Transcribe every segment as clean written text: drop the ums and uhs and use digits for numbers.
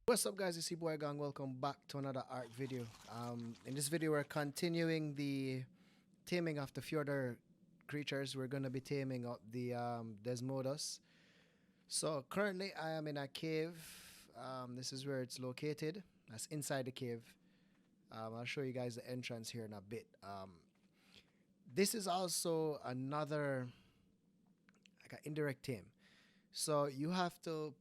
What's up guys, it's your boy Gang. Welcome back to another art video. In this video we're continuing the taming of the Fjordur creatures. We're going to be taming up the Desmodus. So currently I am in a cave. This is where it's located. That's inside the cave. I'll show you guys the entrance here in a bit. This is also another like an indirect tame. So you have to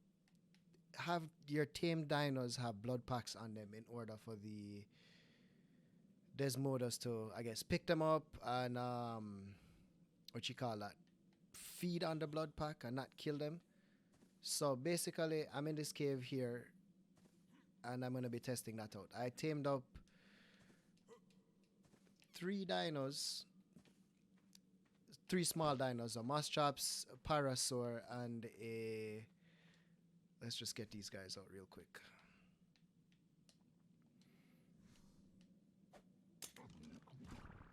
have your tame dinos have blood packs on them in order for the Desmodus to, I guess, pick them up and what you call that, feed on the blood pack and not kill them. So basically I'm in this cave here and I'm gonna be testing that out. I tamed up 3 dinos, 3 small dinos, a Moschops, a Parasaur, and a... Let's just get these guys out real quick.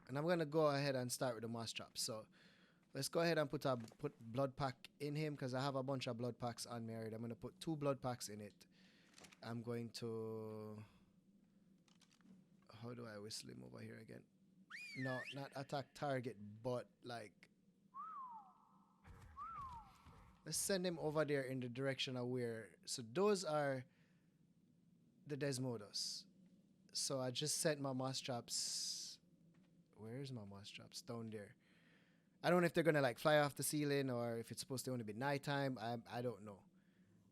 And I'm gonna go ahead and start with the Moschops. So let's go ahead and put blood pack in him because I have a bunch of blood packs on me already. I'm gonna put 2 blood packs in it. I'm going to... How do I whistle him over here again? No, not attack target, but like... Let's send him over there in the direction of where... So those are the Desmodus. So I just sent my Moschops... Where is my Moschops? Down there. I don't know if they're going to like fly off the ceiling or if it's supposed to only be nighttime. I don't know.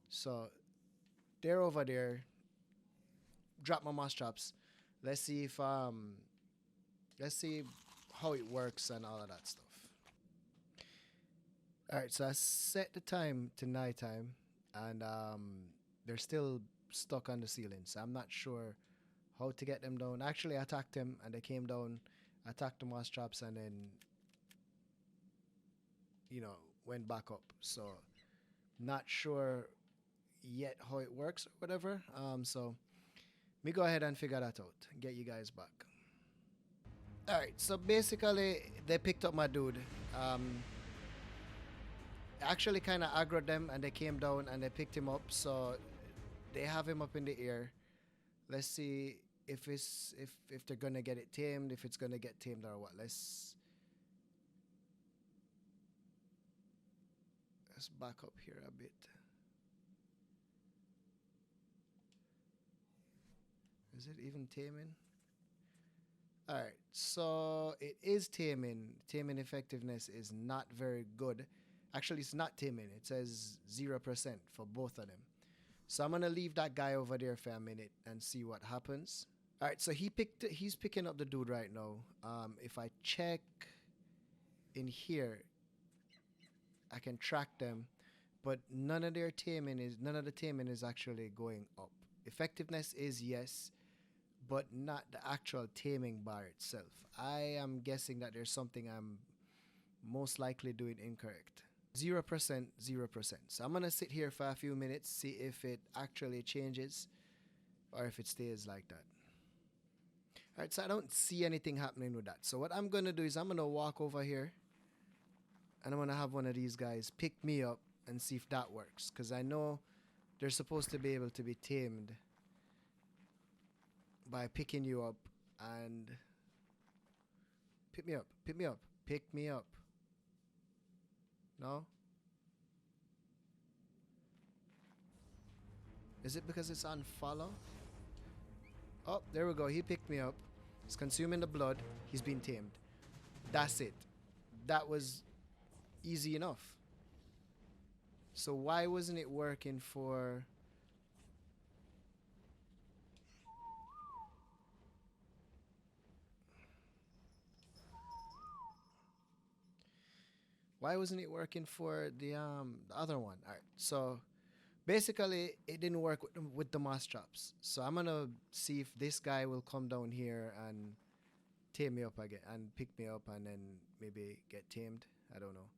So they're over there. Drop my Moschops. Let's see if... Let's see how it works and all of that stuff. Alright, so I set the time to nighttime and they're still stuck on the ceiling, so I'm not sure how to get them down. Actually, I attacked them and they came down, attacked the Moschops and then, you know, went back up. So, not sure yet how it works or whatever. So, me go ahead and figure that out and get you guys back. Alright, so basically, they picked up my dude. Actually kind of aggroed them and they came down and they picked him up, so they have him up in the air. Let's see if it's if they're gonna get it tamed, if it's gonna get tamed or what. Let's back up here a bit. Is it even taming? Alright, so it is taming. Taming effectiveness is not very good. Actually, it's not taming. It says 0% for both of them. So I'm going to leave that guy over there for a minute and see what happens. All right, so he's picking up the dude right now. If I check in here, I can track them, but none of the taming is actually going up. Effectiveness is yes, but not the actual taming bar itself. I am guessing that there's something I'm most likely doing incorrect. 0%, 0%. So I'm gonna sit here for a few minutes, see if it actually changes or if it stays like that. Alright, so I don't see anything happening with that. So what I'm gonna do is I'm gonna walk over here and I'm gonna have one of these guys pick me up and see if that works, because I know they're supposed to be able to be tamed by picking you up and pick me up, pick me up, pick me up. No? Is it because it's on follow? Oh, there we go. He picked me up. He's consuming the blood. He's been tamed. That's it. That was easy enough. So why wasn't it working for... Why wasn't it working for the other one? All right, so basically it didn't work with the Moschops. So I'm gonna see if this guy will come down here and tame me up again and pick me up and then maybe get tamed. I don't know.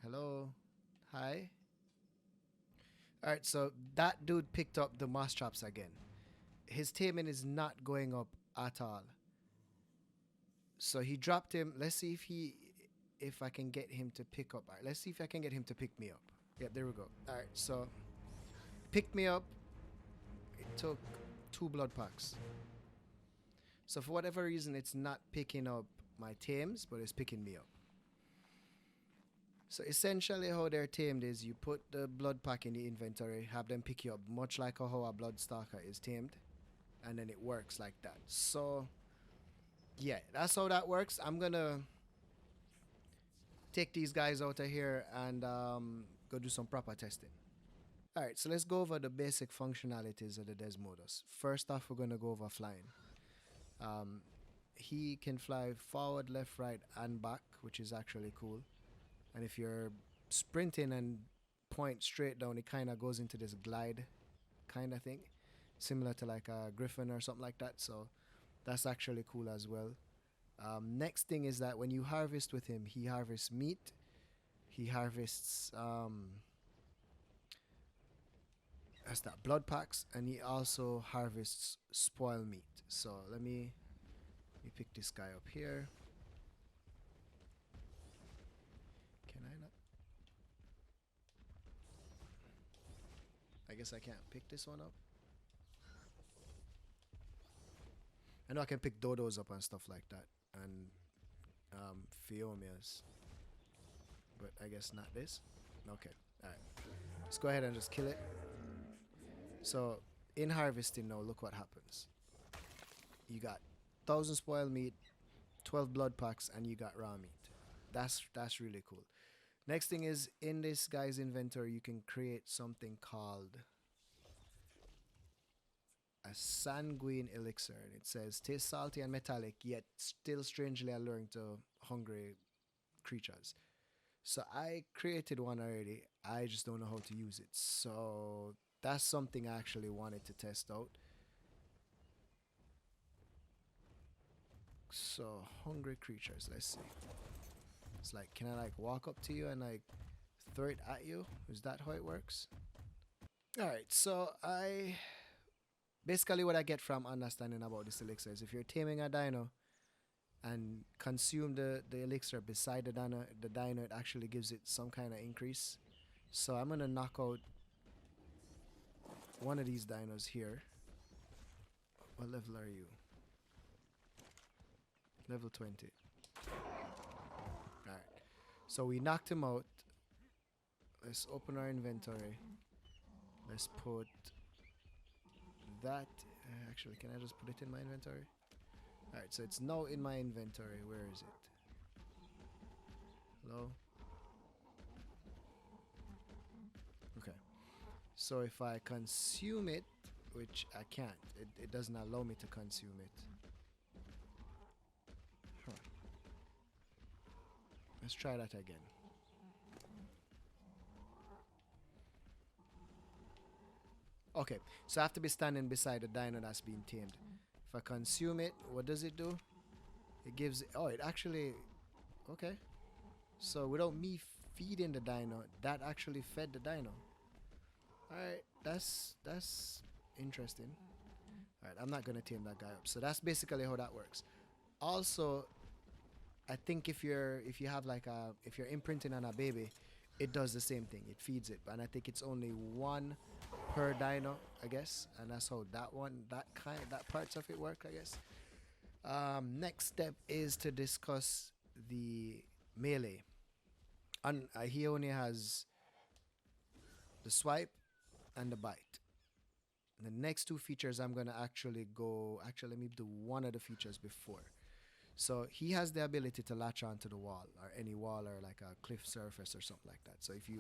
Hello, hi. All right, so that dude picked up the Moschops again. His taming is not going up at all. So he dropped him. Let's see if I can get him to pick up. All right, let's see if I can get him to pick me up. Yep, there we go. All right, so pick me up. it took 2 blood packs. So for whatever reason, it's not picking up my tames, but it's picking me up. So essentially how they're tamed is you put the blood pack in the inventory, have them pick you up, much like how a blood stalker is tamed, and then it works like that. So yeah, that's how that works. I'm gonna take these guys out of here and go do some proper testing. Alright, so let's go over the basic functionalities of the Desmodus. First off, we're gonna go over flying. He can fly forward, left, right, and back, which is actually cool. And if you're sprinting and point straight down, it kind of goes into this glide kind of thing, similar to like a griffin or something like that. So that's actually cool as well. Next thing is that when you harvest with him, he harvests meat, he harvests that's that blood packs, and he also harvests spoil meat. So let me pick this guy up here. Can I not? I guess I can't pick this one up. I know I can pick dodos up and stuff like that, and Phiomias, but I guess not this. Okay, alright. Let's go ahead and just kill it. So in harvesting now, look what happens. You got 1,000 spoiled meat, 12 blood packs, and you got raw meat. That's really cool. Next thing is, in this guy's inventory, you can create something called a Sanguine Elixir. And it says, tastes salty and metallic, yet still strangely alluring to hungry creatures. So I created one already. I just don't know how to use it. So that's something I actually wanted to test out. So hungry creatures, let's see. It's like, can I like walk up to you and like throw it at you? Is that how it works? Alright, so basically what I get from understanding about this elixir is if you're taming a dino and consume the elixir beside the dino, it actually gives it some kind of increase. So I'm gonna knock out one of these dinos here. What level are you? Level 20. Alright. So we knocked him out. Let's open our inventory. Let's put that. Actually, can I just put it in my inventory? Alright, so it's now in my inventory. Where is it? Hello? Okay. So if I consume it, which I can't, it doesn't allow me to consume it. Huh. Let's try that again. Okay, so I have to be standing beside the dino that's being tamed. If I consume it, what does it do? It gives, oh, it actually, okay. So without me feeding the dino, that actually fed the dino. Alright, that's interesting. Alright, I'm not gonna tame that guy up. So that's basically how that works. Also, I think if you have like if you're imprinting on a baby, it does the same thing. It feeds it, and I think it's only one per dino, I guess, and that's how that parts of it work, I guess. Next step is to discuss the melee. And he only has the swipe and the bite. The next two features I'm gonna actually let me do one of the features before. So he has the ability to latch onto the wall, or any wall, or like a cliff surface or something like that. So if let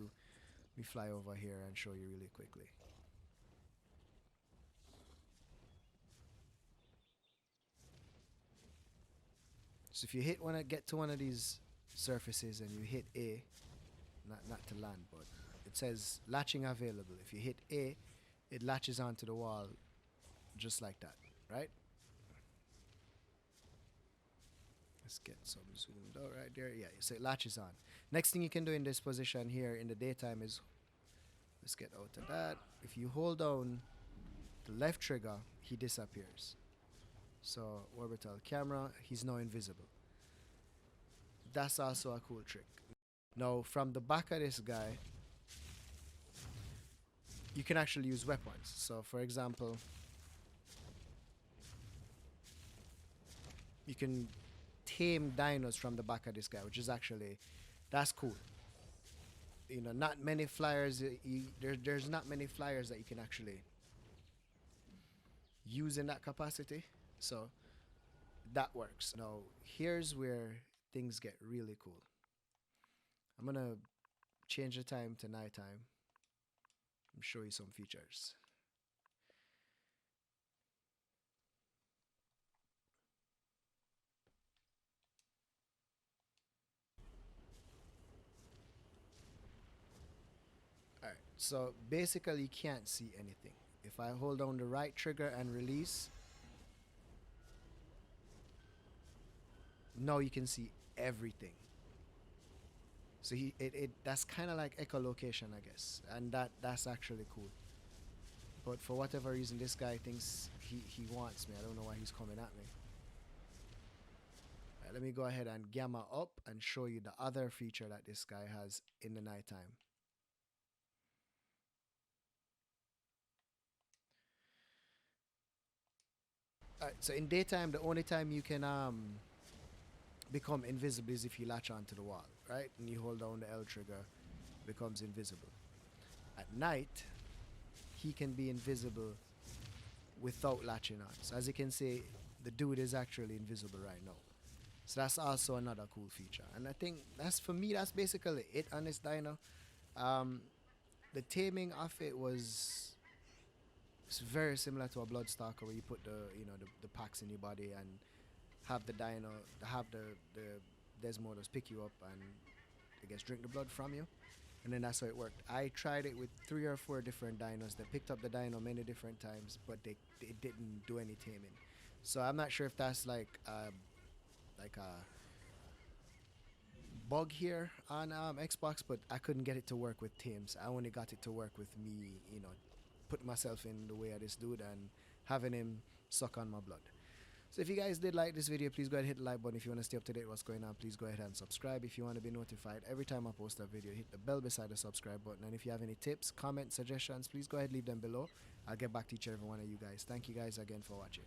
me fly over here and show you really quickly. So if you get to one of these surfaces and you hit A, not to land, but it says latching available. If you hit A, it latches onto the wall just like that, right? Let's get some zoomed out right there. Yeah, so it latches on. Next thing you can do in this position here in the daytime is, let's get out of that. If you hold down the left trigger, he disappears. So orbital camera, he's now invisible. That's also a cool trick. Now from the back of this guy, you can actually use weapons. So for example, you can tame dinos from the back of this guy, which is actually, that's cool. You know, not many flyers. There's not many flyers that you can actually use in that capacity. So that works. Now here's where things get really cool. I'm gonna change the time to nighttime and show you some features. Alright, so basically you can't see anything. If I hold down the right trigger and release, now you can see everything. So that's kind of like echolocation, I guess, and that's actually cool. But for whatever reason, this guy thinks he wants me. I don't know why he's coming at me. Right, let me go ahead and gamma up and show you the other feature that this guy has in the nighttime. Alright, so in daytime, the only time you can become invisible is if you latch onto the wall, right? And you hold down the L trigger, becomes invisible. At night, he can be invisible without latching on. So as you can see, the dude is actually invisible right now. So that's also another cool feature. And I think that's, for me, that's basically it on this dino. The taming of it was, it's very similar to a Bloodstalker, where you put the packs in your body and have the dino, have the Desmodus pick you up and, I guess, drink the blood from you. And then that's how it worked. I tried it with 3 or 4 different dinos. They picked up the dino many different times, but they didn't do any taming. So I'm not sure if that's like a bug here on Xbox, but I couldn't get it to work with tames. I only got it to work with me, putting myself in the way of this dude and having him suck on my blood. So if you guys did like this video, please go ahead and hit the like button. If you want to stay up to date with what's going on, please go ahead and subscribe. If you want to be notified every time I post a video, hit the bell beside the subscribe button. And if you have any tips, comments, suggestions, please go ahead and leave them below. I'll get back to each and every one of you guys. Thank you guys again for watching.